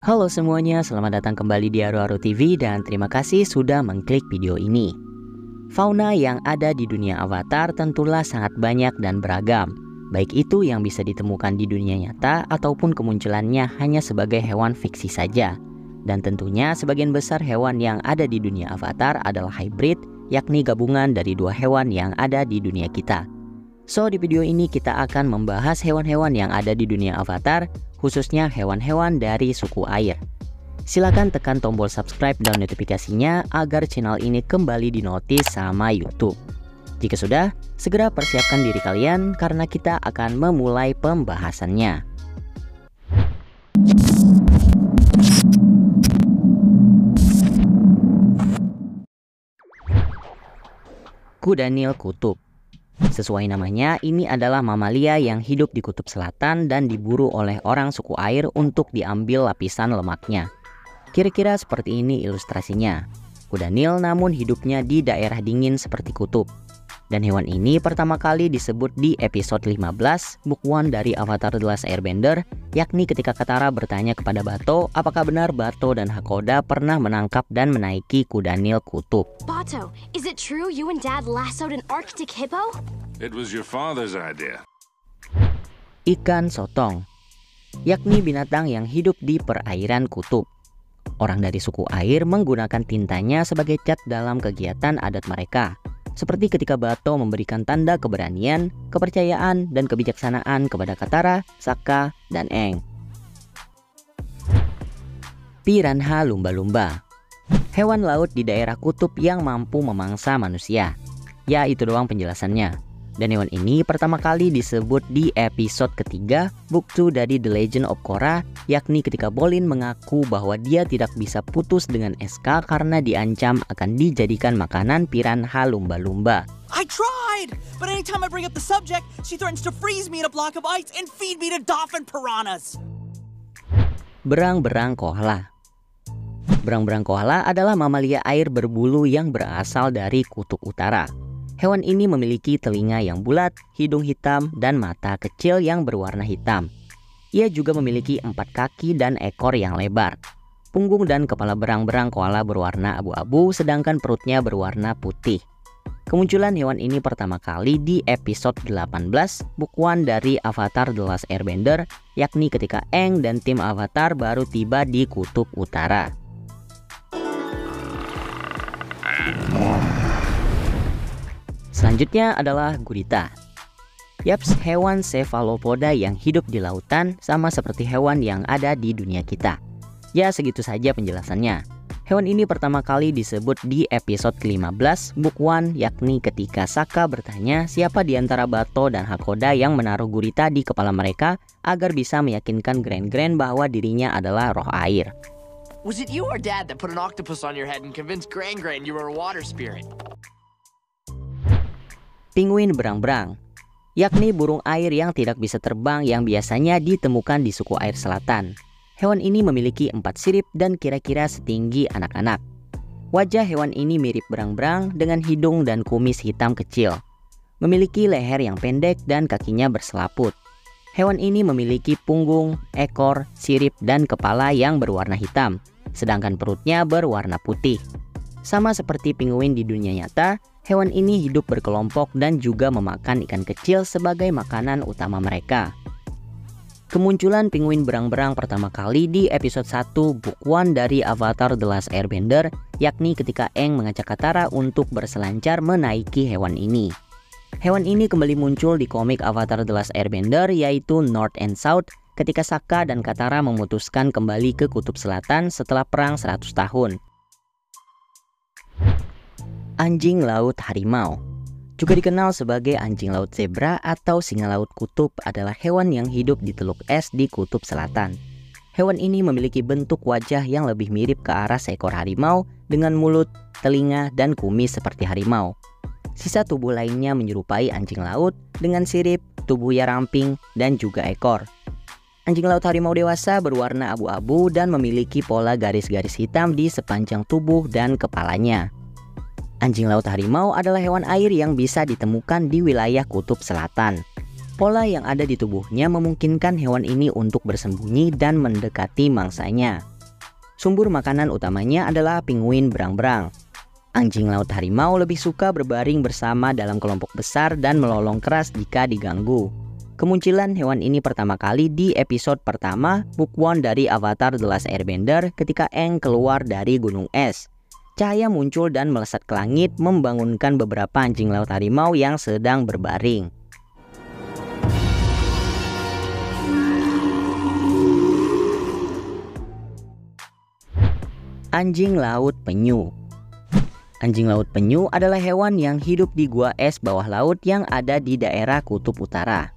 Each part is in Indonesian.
Halo semuanya, selamat datang kembali di Aru-Aru TV dan terima kasih sudah mengklik video ini. Fauna yang ada di dunia Avatar tentulah sangat banyak dan beragam, baik itu yang bisa ditemukan di dunia nyata ataupun kemunculannya hanya sebagai hewan fiksi saja. Dan tentunya sebagian besar hewan yang ada di dunia Avatar adalah hybrid, yakni gabungan dari dua hewan yang ada di dunia kita. So, di video ini kita akan membahas hewan-hewan yang ada di dunia Avatar, khususnya hewan-hewan dari suku air. Silakan tekan tombol subscribe dan notifikasinya agar channel ini kembali dinotis sama YouTube. Jika sudah, segera persiapkan diri kalian karena kita akan memulai pembahasannya. Kuda Nil kutub. Sesuai namanya, ini adalah mamalia yang hidup di kutub selatan dan diburu oleh orang suku air untuk diambil lapisan lemaknya. Kira-kira seperti ini ilustrasinya. Kuda Nil namun hidupnya di daerah dingin seperti kutub. Dan hewan ini pertama kali disebut di episode 15 Book 1 dari Avatar The Last Airbender, yakni ketika Katara bertanya kepada Bato apakah benar Bato dan Hakoda pernah menangkap dan menaiki kuda Nil kutub. Bato, is it true you and Dad lassoed an Arctic hippo? It was your father's idea. Ikan sotong, yakni binatang yang hidup di perairan kutub. Orang dari suku air menggunakan tintanya sebagai cat dalam kegiatan adat mereka. Seperti ketika Bato memberikan tanda keberanian, kepercayaan, dan kebijaksanaan kepada Katara, Sokka, dan Aang. Piranha lumba-lumba, hewan laut di daerah kutub yang mampu memangsa manusia. Ya, itu doang penjelasannya. Dan hewan ini pertama kali disebut di episode ketiga Book 2 dari The Legend of Korra, yakni ketika Bolin mengaku bahwa dia tidak bisa putus dengan Eska karena diancam akan dijadikan makanan piranha lumba-lumba. I tried, but anytime I bring up the subject, she threatens to freeze me in a block of ice and feed me to dolphin piranhas. Berang-berang koala. Berang-berang koala adalah mamalia air berbulu yang berasal dari kutub utara. Hewan ini memiliki telinga yang bulat, hidung hitam, dan mata kecil yang berwarna hitam. Ia juga memiliki 4 kaki dan ekor yang lebar. Punggung dan kepala berang-berang koala berwarna abu-abu, sedangkan perutnya berwarna putih. Kemunculan hewan ini pertama kali di episode 18 Book 1 dari Avatar The Last Airbender, yakni ketika Aang dan tim Avatar baru tiba di kutub utara. Selanjutnya adalah gurita. Yaps, hewan cephalopoda yang hidup di lautan sama seperti hewan yang ada di dunia kita. Ya, segitu saja penjelasannya. Hewan ini pertama kali disebut di episode ke-15 Book 1, yakni ketika Sokka bertanya siapa di antara Bato dan Hakoda yang menaruh gurita di kepala mereka agar bisa meyakinkan Grand bahwa dirinya adalah roh air. Was it you or Dad that put an octopus on your head and convinced Grand you were a water spirit? Penguin berang-berang, yakni burung air yang tidak bisa terbang yang biasanya ditemukan di suku air selatan. Hewan ini memiliki 4 sirip dan kira-kira setinggi anak-anak. Wajah hewan ini mirip berang-berang dengan hidung dan kumis hitam kecil. Memiliki leher yang pendek dan kakinya berselaput. Hewan ini memiliki punggung, ekor, sirip, dan kepala yang berwarna hitam, sedangkan perutnya berwarna putih. Sama seperti penguin di dunia nyata, hewan ini hidup berkelompok dan juga memakan ikan kecil sebagai makanan utama mereka. Kemunculan penguin berang-berang pertama kali di episode 1 Book 1 dari Avatar The Last Airbender, yakni ketika Aang mengajak Katara untuk berselancar menaiki hewan ini. Hewan ini kembali muncul di komik Avatar The Last Airbender, yaitu North and South, ketika Sokka dan Katara memutuskan kembali ke kutub selatan setelah perang 100 tahun. Anjing laut harimau, juga dikenal sebagai anjing laut zebra atau singa laut kutub, adalah hewan yang hidup di teluk es di kutub selatan. Hewan ini memiliki bentuk wajah yang lebih mirip ke arah seekor harimau dengan mulut, telinga, dan kumis seperti harimau. Sisa tubuh lainnya menyerupai anjing laut dengan sirip, tubuh yang ramping, dan juga ekor. Anjing laut harimau dewasa berwarna abu-abu dan memiliki pola garis-garis hitam di sepanjang tubuh dan kepalanya. Anjing laut harimau adalah hewan air yang bisa ditemukan di wilayah kutub selatan. Pola yang ada di tubuhnya memungkinkan hewan ini untuk bersembunyi dan mendekati mangsanya. Sumber makanan utamanya adalah penguin berang-berang. Anjing laut harimau lebih suka berbaring bersama dalam kelompok besar dan melolong keras jika diganggu. Kemunculan hewan ini pertama kali di episode pertama Book 1 dari Avatar The Last Airbender ketika Aang keluar dari gunung es. Cahaya muncul dan melesat ke langit membangunkan beberapa anjing laut harimau yang sedang berbaring. Anjing laut penyu. Anjing laut penyu adalah hewan yang hidup di gua es bawah laut yang ada di daerah kutub utara.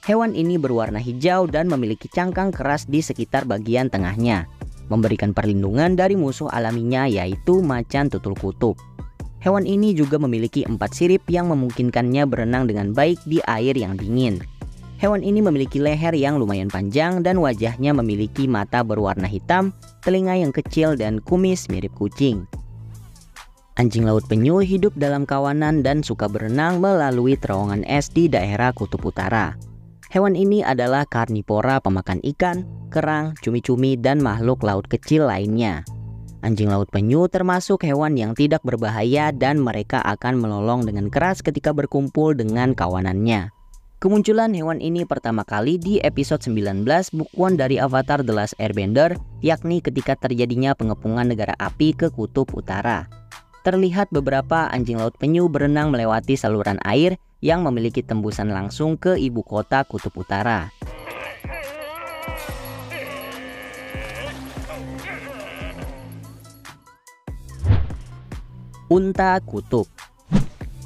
Hewan ini berwarna hijau dan memiliki cangkang keras di sekitar bagian tengahnya, memberikan perlindungan dari musuh alaminya yaitu macan tutul kutub. Hewan ini juga memiliki 4 sirip yang memungkinkannya berenang dengan baik di air yang dingin. Hewan ini memiliki leher yang lumayan panjang dan wajahnya memiliki mata berwarna hitam, telinga yang kecil dan kumis mirip kucing. Anjing laut penyu hidup dalam kawanan dan suka berenang melalui terowongan es di daerah kutub utara. Hewan ini adalah karnivora pemakan ikan, kerang, cumi-cumi, dan makhluk laut kecil lainnya. Anjing laut penyu termasuk hewan yang tidak berbahaya dan mereka akan melolong dengan keras ketika berkumpul dengan kawanannya. Kemunculan hewan ini pertama kali di episode 19 Book 1 dari Avatar The Last Airbender, yakni ketika terjadinya pengepungan negara api ke kutub utara. Terlihat beberapa anjing laut penyu berenang melewati saluran air yang memiliki tembusan langsung ke ibu kota kutub utara. Unta kutub,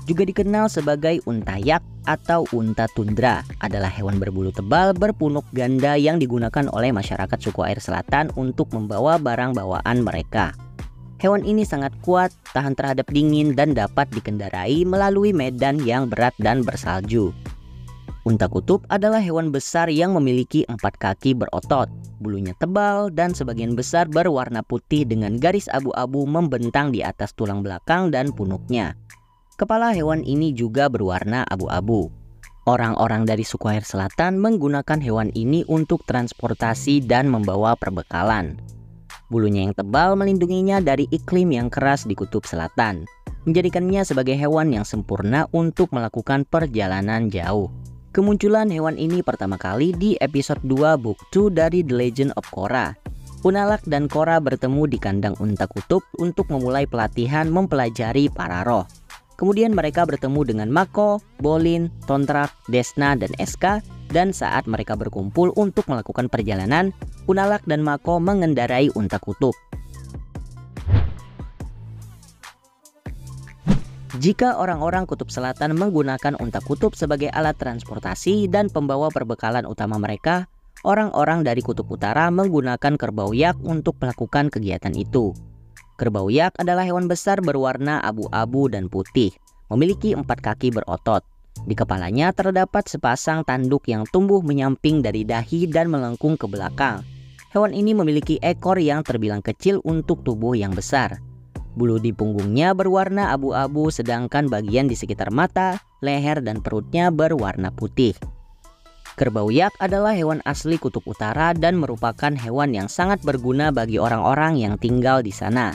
juga dikenal sebagai unta yak atau unta tundra, adalah hewan berbulu tebal berpunuk ganda yang digunakan oleh masyarakat suku air selatan untuk membawa barang bawaan mereka. Hewan ini sangat kuat, tahan terhadap dingin, dan dapat dikendarai melalui medan yang berat dan bersalju. Unta kutub adalah hewan besar yang memiliki 4 kaki berotot, bulunya tebal, dan sebagian besar berwarna putih dengan garis abu-abu membentang di atas tulang belakang dan punuknya. Kepala hewan ini juga berwarna abu-abu. Orang-orang dari suku air selatan menggunakan hewan ini untuk transportasi dan membawa perbekalan. Bulunya yang tebal melindunginya dari iklim yang keras di kutub selatan, menjadikannya sebagai hewan yang sempurna untuk melakukan perjalanan jauh. Kemunculan hewan ini pertama kali di episode 2 Book 2 dari The Legend of Korra. Unalaq dan Korra bertemu di kandang unta kutub untuk memulai pelatihan mempelajari para roh. Kemudian mereka bertemu dengan Mako, Bolin, Tontrak, Desna, dan Eska. Dan saat mereka berkumpul untuk melakukan perjalanan, Unalaq dan Mako mengendarai unta kutub. Jika orang-orang kutub selatan menggunakan unta kutub sebagai alat transportasi dan pembawa perbekalan utama mereka, orang-orang dari kutub utara menggunakan kerbau yak untuk melakukan kegiatan itu. Kerbau yak adalah hewan besar berwarna abu-abu dan putih, memiliki 4 kaki berotot. Di kepalanya terdapat sepasang tanduk yang tumbuh menyamping dari dahi dan melengkung ke belakang. Hewan ini memiliki ekor yang terbilang kecil untuk tubuh yang besar. Bulu di punggungnya berwarna abu-abu sedangkan bagian di sekitar mata, leher, dan perutnya berwarna putih. Kerbau yak adalah hewan asli kutub utara dan merupakan hewan yang sangat berguna bagi orang-orang yang tinggal di sana.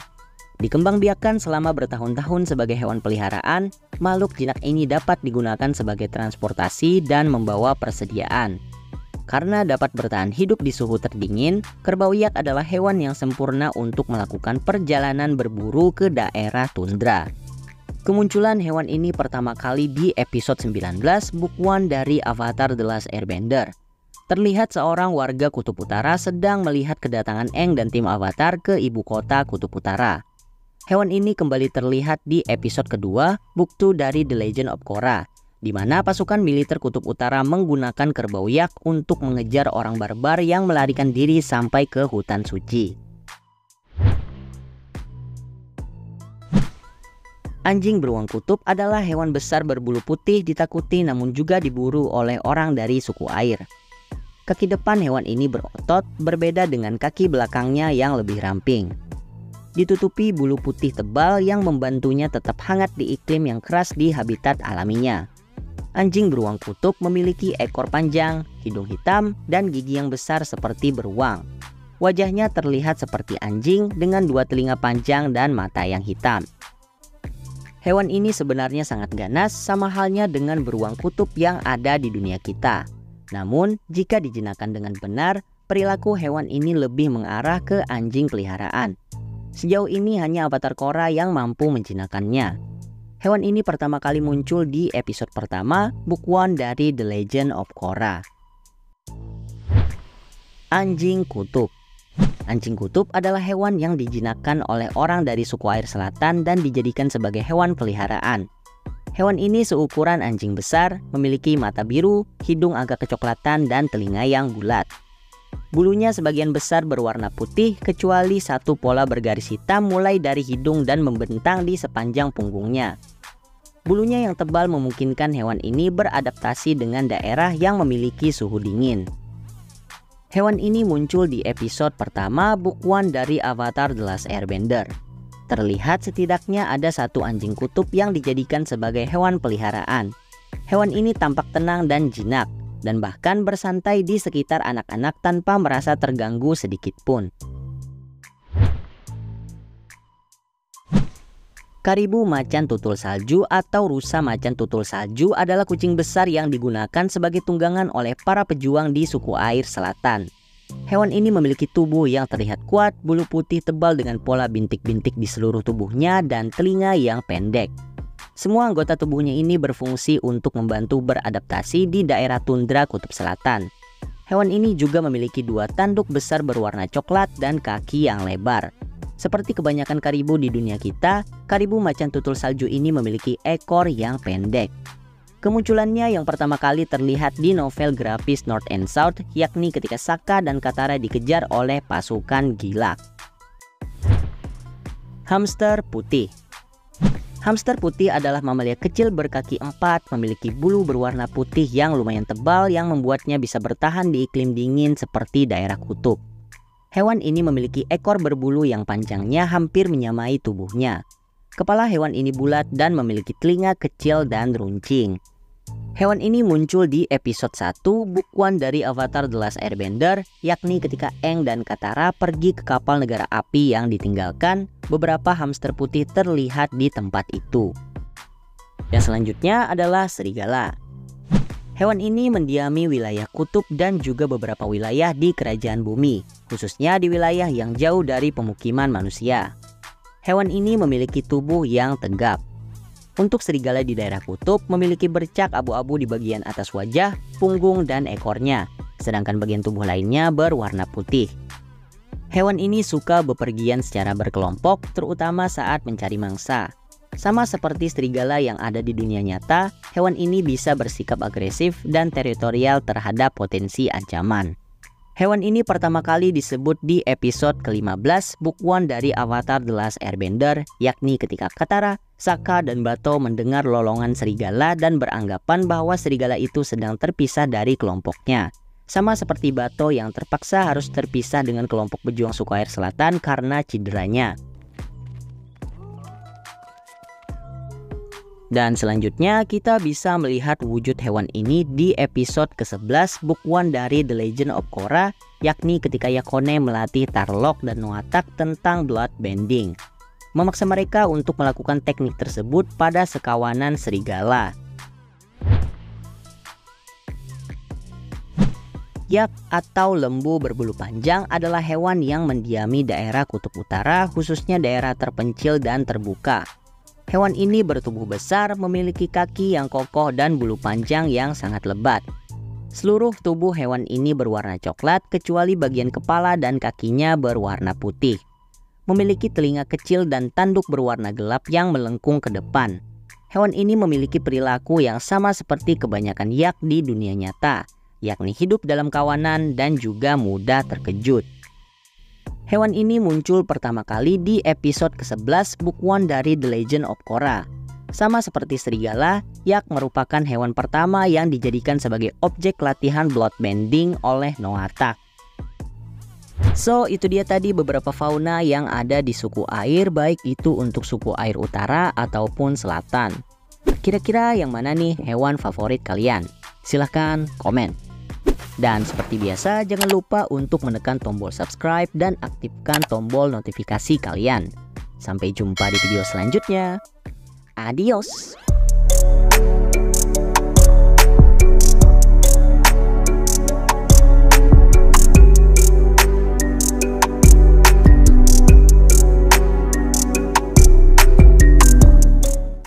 Dikembangbiakkan selama bertahun-tahun sebagai hewan peliharaan, makhluk jinak ini dapat digunakan sebagai transportasi dan membawa persediaan. Karena dapat bertahan hidup di suhu terdingin, kerbau yak adalah hewan yang sempurna untuk melakukan perjalanan berburu ke daerah tundra. Kemunculan hewan ini pertama kali di episode 19 Book 1 dari Avatar The Last Airbender. Terlihat seorang warga kutub utara sedang melihat kedatangan Aang dan tim Avatar ke ibu kota kutub utara. Hewan ini kembali terlihat di episode kedua Book 2 dari The Legend of Korra, di mana pasukan militer kutub utara menggunakan kerbau yak untuk mengejar orang barbar yang melarikan diri sampai ke hutan suci. Anjing beruang kutub adalah hewan besar berbulu putih ditakuti namun juga diburu oleh orang dari suku air. Kaki depan hewan ini berotot, berbeda dengan kaki belakangnya yang lebih ramping. Ditutupi bulu putih tebal yang membantunya tetap hangat di iklim yang keras di habitat alaminya. Anjing beruang kutub memiliki ekor panjang, hidung hitam, dan gigi yang besar seperti beruang. Wajahnya terlihat seperti anjing dengan 2 telinga panjang dan mata yang hitam. Hewan ini sebenarnya sangat ganas, sama halnya dengan beruang kutub yang ada di dunia kita. Namun, jika dijinakan dengan benar, perilaku hewan ini lebih mengarah ke anjing peliharaan. Sejauh ini hanya avatar Korra yang mampu menjinakannya. Hewan ini pertama kali muncul di episode pertama Book 1 dari The Legend of Korra. Anjing kutub. Anjing kutub adalah hewan yang dijinakkan oleh orang dari suku air selatan dan dijadikan sebagai hewan peliharaan. Hewan ini seukuran anjing besar, memiliki mata biru, hidung agak kecoklatan, dan telinga yang bulat. Bulunya sebagian besar berwarna putih, kecuali satu pola bergaris hitam mulai dari hidung dan membentang di sepanjang punggungnya. Bulunya yang tebal memungkinkan hewan ini beradaptasi dengan daerah yang memiliki suhu dingin. Hewan ini muncul di episode pertama Book 1 dari Avatar The Last Airbender. Terlihat setidaknya ada 1 anjing kutub yang dijadikan sebagai hewan peliharaan. Hewan ini tampak tenang dan jinak, dan bahkan bersantai di sekitar anak-anak tanpa merasa terganggu sedikit pun. Karibu macan tutul salju atau rusa macan tutul salju adalah kucing besar yang digunakan sebagai tunggangan oleh para pejuang di suku air selatan. Hewan ini memiliki tubuh yang terlihat kuat, bulu putih tebal dengan pola bintik-bintik di seluruh tubuhnya, dan telinga yang pendek. Semua anggota tubuhnya ini berfungsi untuk membantu beradaptasi di daerah tundra kutub selatan. Hewan ini juga memiliki 2 tanduk besar berwarna coklat dan kaki yang lebar. Seperti kebanyakan karibu di dunia kita, karibu macan tutul salju ini memiliki ekor yang pendek. Kemunculannya yang pertama kali terlihat di novel grafis North and South, yakni ketika Sokka dan Katara dikejar oleh pasukan Gilak. Hamster putih. Hamster putih adalah mamalia kecil berkaki 4, memiliki bulu berwarna putih yang lumayan tebal yang membuatnya bisa bertahan di iklim dingin seperti daerah kutub. Hewan ini memiliki ekor berbulu yang panjangnya hampir menyamai tubuhnya. Kepala hewan ini bulat dan memiliki telinga kecil dan runcing. Hewan ini muncul di episode 1 Book 1 dari Avatar The Last Airbender, yakni ketika Aang dan Katara pergi ke kapal negara api yang ditinggalkan. Beberapa hamster putih terlihat di tempat itu. Yang selanjutnya adalah serigala. Hewan ini mendiami wilayah kutub dan juga beberapa wilayah di kerajaan bumi, khususnya di wilayah yang jauh dari pemukiman manusia. Hewan ini memiliki tubuh yang tegap. Untuk serigala di daerah kutub memiliki bercak abu-abu di bagian atas wajah, punggung, dan ekornya, sedangkan bagian tubuh lainnya berwarna putih. Hewan ini suka bepergian secara berkelompok, terutama saat mencari mangsa. Sama seperti serigala yang ada di dunia nyata, hewan ini bisa bersikap agresif dan teritorial terhadap potensi ancaman. Hewan ini pertama kali disebut di episode ke-15 Book 1 dari Avatar The Last Airbender, yakni ketika Katara, Sokka, dan Bato mendengar lolongan serigala dan beranggapan bahwa serigala itu sedang terpisah dari kelompoknya. Sama seperti Bato yang terpaksa harus terpisah dengan kelompok pejuang suku air selatan karena cederanya. Dan selanjutnya kita bisa melihat wujud hewan ini di episode ke-11 Book 1 dari The Legend of Korra, yakni ketika Yakone melatih Tarlok dan Noatak tentang bloodbending, memaksa mereka untuk melakukan teknik tersebut pada sekawanan serigala. Yak atau lembu berbulu panjang adalah hewan yang mendiami daerah kutub utara, khususnya daerah terpencil dan terbuka. Hewan ini bertubuh besar, memiliki kaki yang kokoh dan bulu panjang yang sangat lebat. Seluruh tubuh hewan ini berwarna coklat kecuali bagian kepala dan kakinya berwarna putih. Memiliki telinga kecil dan tanduk berwarna gelap yang melengkung ke depan. Hewan ini memiliki perilaku yang sama seperti kebanyakan yak di dunia nyata, yakni hidup dalam kawanan dan juga mudah terkejut. Hewan ini muncul pertama kali di episode ke-11 Book 1 dari The Legend of Korra. Sama seperti serigala, yak merupakan hewan pertama yang dijadikan sebagai objek latihan bloodbending oleh Noatak. So, itu dia tadi beberapa fauna yang ada di suku air, baik itu untuk suku air utara ataupun selatan. Kira-kira yang mana nih hewan favorit kalian? Silahkan komen. Dan seperti biasa, jangan lupa untuk menekan tombol subscribe dan aktifkan tombol notifikasi kalian. Sampai jumpa di video selanjutnya. Adios.